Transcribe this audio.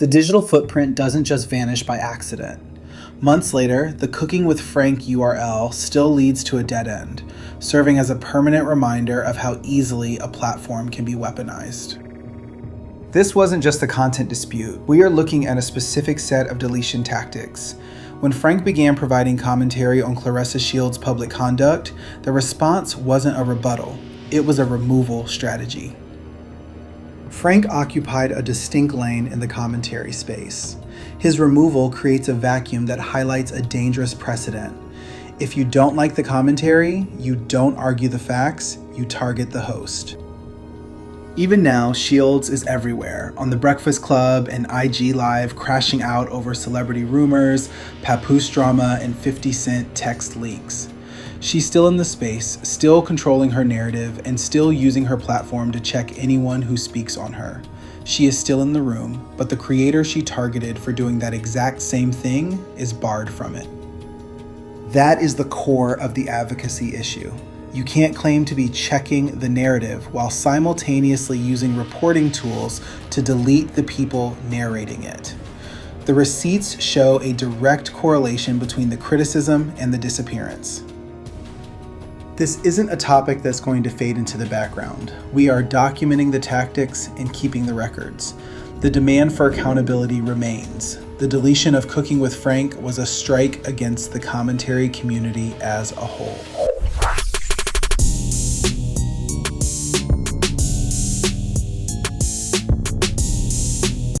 The digital footprint doesn't just vanish by accident. Months later, the Cooking with Frank URL still leads to a dead end, serving as a permanent reminder of how easily a platform can be weaponized. This wasn't just a content dispute. We are looking at a specific set of deletion tactics. When Frank began providing commentary on Claressa Shields' public conduct, the response wasn't a rebuttal. It was a removal strategy. Frank occupied a distinct lane in the commentary space. His removal creates a vacuum that highlights a dangerous precedent. If you don't like the commentary, you don't argue the facts, you target the host. Even now, Shields is everywhere, on The Breakfast Club and IG Live, crashing out over celebrity rumors, Papoose drama, and 50 Cent text leaks. She's still in the space, still controlling her narrative, and still using her platform to check anyone who speaks on her. She is still in the room, but the creator she targeted for doing that exact same thing is barred from it. That is the core of the advocacy issue. You can't claim to be checking the narrative while simultaneously using reporting tools to delete the people narrating it. The receipts show a direct correlation between the criticism and the disappearance. This isn't a topic that's going to fade into the background. We are documenting the tactics and keeping the records. The demand for accountability remains. The deletion of Cooking with Frank was a strike against the commentary community as a whole.